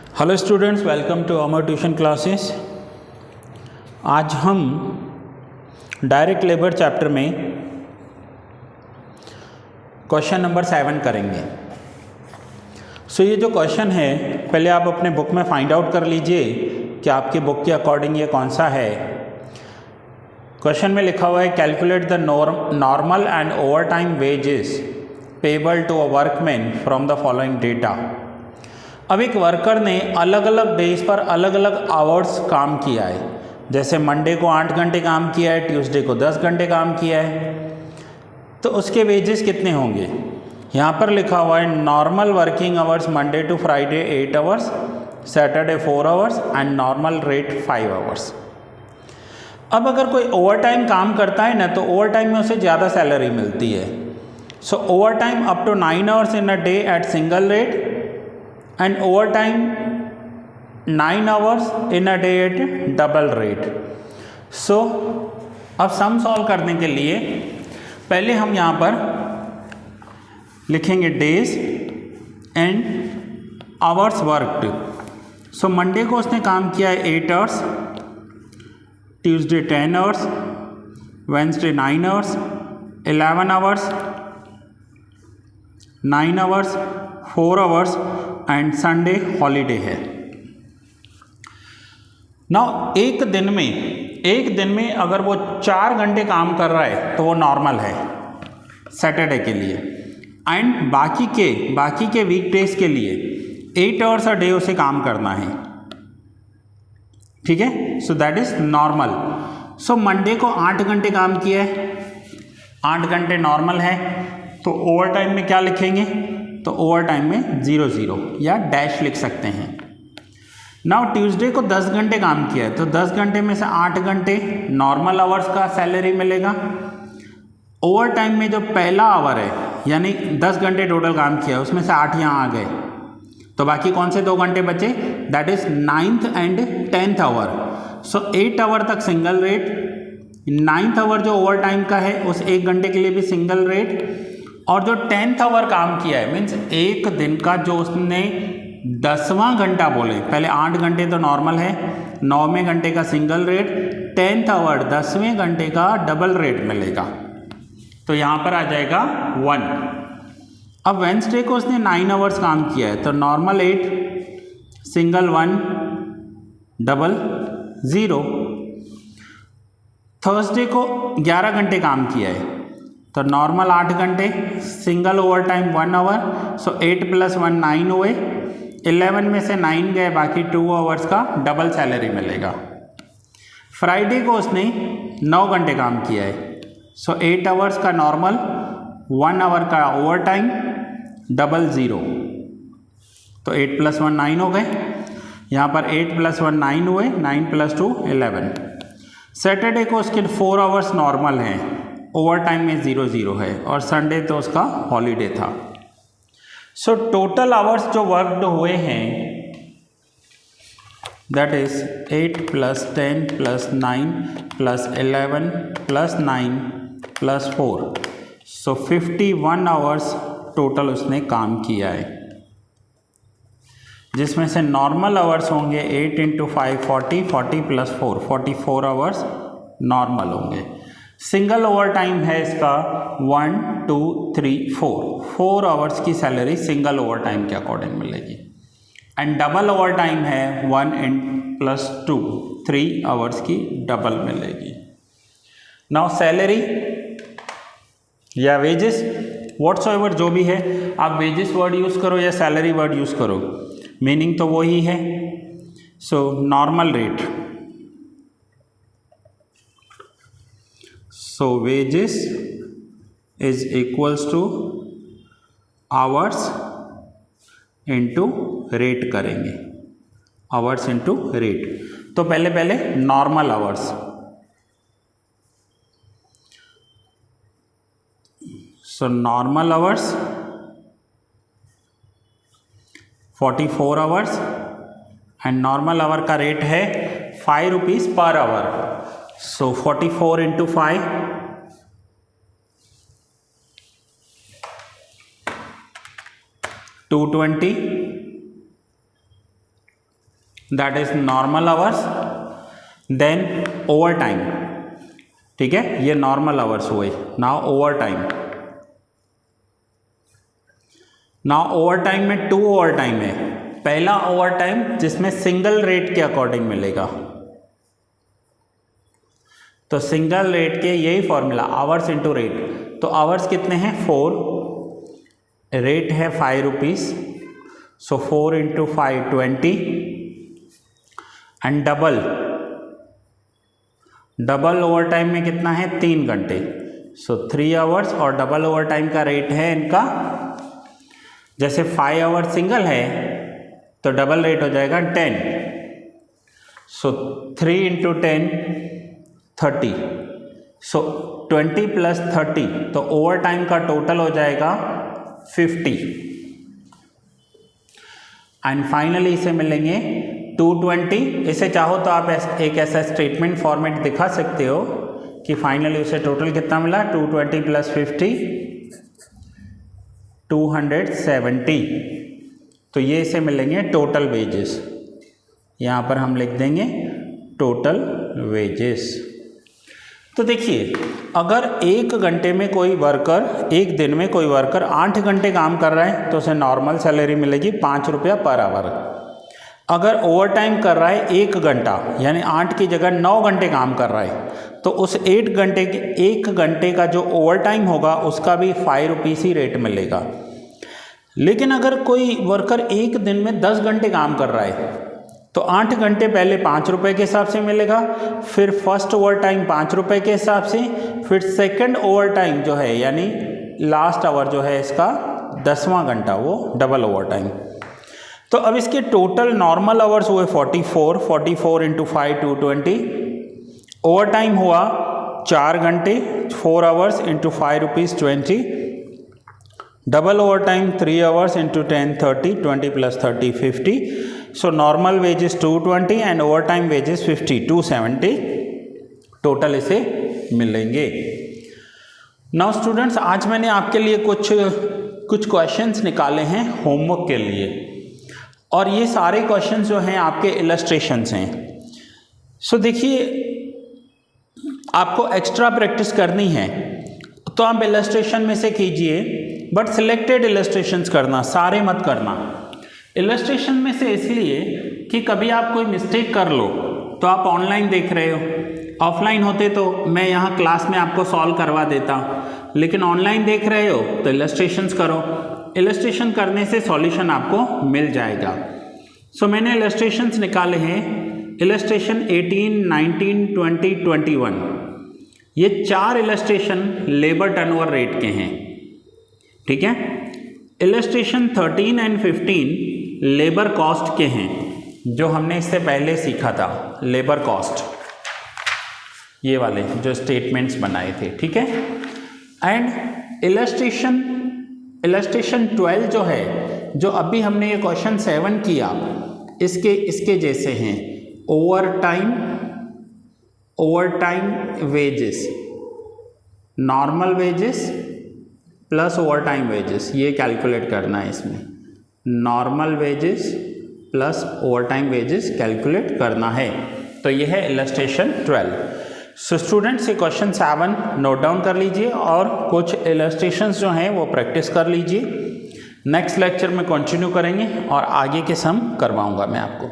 Hello students, welcome to Amar tuition classes. आज हम direct labour chapter में क्वेश्चन नंबर 7 करेंगे। ये जो क्वेश्चन है, पहले आप अपने बुक में फाइंड आउट कर लीजिए कि आपकी बुक के अकॉर्डिंग ये कौन सा है। क्वेश्चन में लिखा हुआ है calculate the normal and overtime wages payable to a workman from the following data. अब एक वर्कर ने अलग अलग डेज पर अलग अलग आवर्स काम किया है। जैसे मंडे को 8 घंटे काम किया है, ट्यूसडे को 10 घंटे काम किया है, तो उसके वेजेस कितने होंगे। यहाँ पर लिखा हुआ है normal working hours Monday to Friday 8 hours, Saturday 4 hours and normal rate 5 hours. अब अगर कोई ओवर टाइम काम करता है ना, तो ओवर टाइम में उसे ज़्यादा सैलरी मिलती है। Overtime up to 9 hours in a day at single rate and overtime 9 hours in a day at double rate। अब सम सॉल्व करने के लिए पहले हम यहाँ पर लिखेंगे days and hours worked. Monday को उसने काम किया है 8 hours, Tuesday 10 hours, Wednesday 9 hours, 11 hours, 9 hours, 4 hours and Sunday holiday है। नाउ एक दिन में अगर वो 4 घंटे काम कर रहा है तो वो नॉर्मल है सैटरडे के लिए, एंड बाकी के वीकडेज के लिए 8 आवर्स अ डे उसे काम करना है। ठीक है, so that is normal. Monday को 8 घंटे काम किया है, 8 घंटे नॉर्मल है, तो ओवर टाइम में क्या लिखेंगे, तो ओवर टाइम में 0 या डैश लिख सकते हैं। नाउ ट्यूसडे को 10 घंटे काम किया है, तो 10 घंटे में से 8 घंटे नॉर्मल आवर्स का सैलरी मिलेगा। ओवर टाइम में जो पहला आवर है, यानी 10 घंटे टोटल काम किया है, उसमें से 8 यहाँ आ गए, तो बाकी कौन से 2 घंटे बचे, that is 9th and 10th hour. 8 hour तक सिंगल रेट, 9th आवर जो ओवर टाइम का है उस 1 घंटे के लिए भी सिंगल रेट, और जो 10th आवर काम किया है मीन्स एक दिन का जो उसने 10वां घंटा बोले, पहले 8 घंटे तो नॉर्मल है, 9वें घंटे का सिंगल रेट, 10th आवर 10वें घंटे का डबल रेट मिलेगा, तो यहाँ पर आ जाएगा 1। अब वेंसडे को उसने 9 आवर्स काम किया है, तो नॉर्मल 8, सिंगल 1, डबल 0। थर्सडे को 11 घंटे काम किया है, तो नॉर्मल 8 घंटे, सिंगल ओवर टाइम 1 आवर, 8 + 1 9 हुए, 11 में से 9 गए, बाकी 2 आवर्स का डबल सैलरी मिलेगा। फ्राइडे को उसने 9 घंटे काम किया है, 8 आवर्स का नॉर्मल, 1 आवर का ओवर टाइम, डबल 0, तो 8 + 1 9 हो गए। यहाँ पर 8 + 1 9 हुए, 9 + 2 11। सैटरडे को उसके 4 आवर्स नॉर्मल हैं, ओवर टाइम में 0 है, और संडे तो उसका हॉलीडे था। टोटल आवर्स जो वर्कड हुए हैं दैट इज 8 + 10 + 9 + 11 + 9 + 4, 51 आवर्स टोटल उसने काम किया है, जिसमें से नॉर्मल आवर्स होंगे 8 × 5 40, 40 + 4 44 आवर्स नॉर्मल होंगे। सिंगल ओवर टाइम है इसका 1 2 3 4 आवर्स की सैलरी सिंगल ओवर टाइम के अकॉर्डिंग मिलेगी, एंड डबल ओवर टाइम है 1 + 2 3 आवर्स की डबल मिलेगी। नाउ सैलरी या वेजेस व्हाट्सएवर जो भी है, आप वेजेस वर्ड यूज़ करो या सैलरी वर्ड यूज़ करो, मीनिंग तो वही है। Normal rate, wages is equals to hours into rate करेंगे, hours into rate। तो पहले normal hours, normal hours 44 hours, and normal hour का रेट है 5 rupees per hour. 44 × 5, 220, that is normal hours, then overtime, ठीक है, ये normal hours हुए। Now overtime, now overtime में 2 ओवर टाइम है। पहला ओवर टाइम जिसमें सिंगल रेट के अकॉर्डिंग मिलेगा, तो सिंगल रेट के यही फॉर्मूला, आवर्स इंटू रेट। तो आवर्स कितने हैं 4, रेट है 5 rupees, so 4 into 5 20, and double over time में कितना है 3 घंटे, सो 3 आवर्स, और डबल ओवर टाइम का रेट है इनका, जैसे 5 आवर सिंगल है तो डबल रेट हो जाएगा 10, सो 3 इंटू 10 30, सो 20 प्लस 30, तो ओवर टाइम का टोटल हो जाएगा 50, एंड फाइनली इसे मिलेंगे 220। इसे चाहो तो आप एक ऐसा स्टेटमेंट फॉर्मेट दिखा सकते हो कि फाइनली उसे टोटल कितना मिला, 220 प्लस 50 270, तो ये इसे मिलेंगे टोटल वेजेस। यहाँ पर हम लिख देंगे टोटल वेजेस। तो देखिए, अगर एक घंटे में कोई वर्कर, एक दिन में कोई वर्कर 8 घंटे काम कर रहा है तो उसे नॉर्मल सैलरी मिलेगी 5 रुपया पर आवर। अगर ओवर टाइम कर रहा है 1 घंटा, यानी 8 की जगह 9 घंटे काम कर रहा है, तो उस 1 घंटे का जो ओवर टाइम होगा उसका भी 5 रुपीज़ ही रेट मिलेगा। लेकिन अगर कोई वर्कर एक दिन में 10 घंटे काम कर रहा है तो 8 घंटे पहले 5 रुपये के हिसाब से मिलेगा, फिर फर्स्ट ओवर टाइम 5 रुपये के हिसाब से, फिर सेकंड ओवर टाइम जो है यानी लास्ट आवर जो है इसका 10वां घंटा, वो डबल ओवर टाइम। तो अब इसके टोटल नॉर्मल आवर्स हुए 44 इंटू 5 220, ओवर टाइम हुआ 4 घंटे 4 hours into 5 rupees 20, double over time 3 hours into 10 30, 20 plus 30 50, so normal wages 220 and overtime wages 50, 270 total इसे मिलेंगे। नाउ स्टूडेंट्स, आज मैंने आपके लिए कुछ क्वेश्चंस निकाले हैं होमवर्क के लिए, और ये सारे क्वेश्चंस जो हैं आपके इलस्ट्रेशंस हैं। सो देखिए, आपको एक्स्ट्रा प्रैक्टिस करनी है तो आप इलस्ट्रेशन में से कीजिए, बट सिलेक्टेड इलस्ट्रेशंस करना, सारे मत करना। इलस्ट्रेशन में से इसलिए कि कभी आप कोई मिस्टेक कर लो तो आप ऑनलाइन देख रहे हो, ऑफलाइन होते तो मैं यहाँ क्लास में आपको सॉल्व करवा देता, लेकिन ऑनलाइन देख रहे हो तो इलस्ट्रेशंस करो। इलस्ट्रेशन करने से सॉल्यूशन आपको मिल जाएगा। सो मैंने इलस्ट्रेशंस निकाले हैं, इलस्ट्रेशन 18, 19, 20, 21। ये 4 इलस्ट्रेशन लेबर टर्नओवर रेट के हैं, ठीक है। इलस्ट्रेशन 13 एंड 15 लेबर कॉस्ट के हैं, जो हमने इससे पहले सीखा था, लेबर कॉस्ट, ये वाले जो स्टेटमेंट्स बनाए थे, ठीक है। एंड इलस्ट्रेशन 12 जो है, जो अभी हमने ये क्वेश्चन 7 किया, इसके जैसे हैं। Over time wages, normal wages plus over time wages, ये कैलकुलेट करना है इसमें। Normal wages plus over time wages calculate करना है, तो ये है इलस्ट्रेशन 12। सो स्टूडेंट्स, ये क्वेश्चन 7 नोट डाउन कर लीजिए और कुछ इलस्ट्रेशंस जो हैं वो प्रैक्टिस कर लीजिए। नेक्स्ट लेक्चर में कंटिन्यू करेंगे और आगे के सम करवाऊंगा मैं आपको।